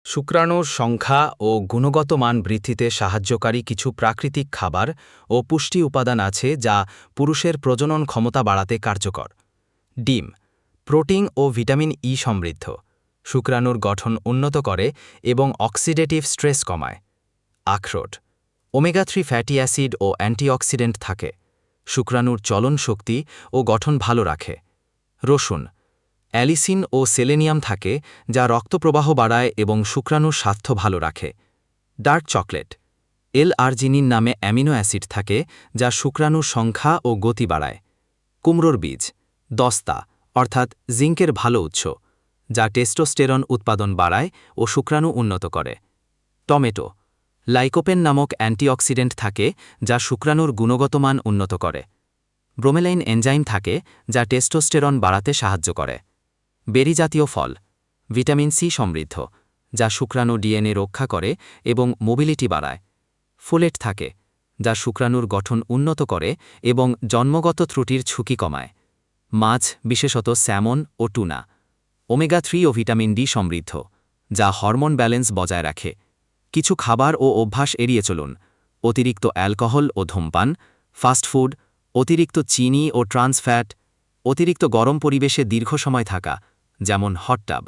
শুক্রাণুর সংখ্যা ও গুণগত মান বৃদ্ধিতে সাহায্যকারী কিছু প্রাকৃতিক খাবার ও পুষ্টি উপাদান আছে যা পুরুষের প্রজনন ক্ষমতা বাড়াতে কার্যকর। ডিম প্রোটিন ও ভিটামিন ই সমৃদ্ধ, শুক্রাণুর গঠন উন্নত করে এবং অক্সিডেটিভ স্ট্রেস কমায়। আখরোট ওমেগা-3 ফ্যাটি অ্যাসিড ও অ্যান্টিঅক্সিডেন্ট থাকে, শুক্রাণুর চলন শক্তি ও গঠন ভালো রাখে। রসুন অ্যালিসিন ও সেলেনিয়াম থাকে, যা রক্তপ্রবাহ বাড়ায় এবং শুক্রাণুর স্বাস্থ্য ভালো রাখে। ডার্ক চকলেট এল-আর্জিনিন নামে অ্যামিনো অ্যাসিড থাকে, যা শুক্রাণুর সংখ্যা ও গতি বাড়ায়। কুমড়োর বীজ দস্তা অর্থাৎ জিঙ্কের ভালো উৎস, যা টেস্টোস্টেরন উৎপাদন বাড়ায় ও শুক্রাণু উন্নত করে। টমেটো লাইকোপেন নামক অ্যান্টিঅক্সিডেন্ট থাকে, যা শুক্রাণুর গুণগত মান উন্নত করে। ব্রোমেলাইন এনজাইম থাকে, যা টেস্টোস্টেরন বাড়াতে সাহায্য করে। বেরি জাতীয় ফল ভিটামিন সি সমৃদ্ধ, যা শুক্রাণু ডিএনএ রক্ষা করে এবং মোবিলিটি বাড়ায়। ফোলেট থাকে, যা শুক্রাণুর গঠন উন্নত করে এবং জন্মগত ত্রুটির ঝুঁকি কমায়। মাছ বিশেষত স্যামন ও টুনা ওমেগা-3 ও ভিটামিন ডি সমৃদ্ধ, যা হরমোন ব্যালেন্স বজায় রাখে। কিছু খাবার ও অভ্যাস এড়িয়ে চলুন: অতিরিক্ত অ্যালকোহল ও ধূমপান, ফাস্টফুড, অতিরিক্ত চিনি ও ট্রান্স ফ্যাট, অতিরিক্ত গরম পরিবেশে দীর্ঘ সময় থাকা, যেমন হট টাব।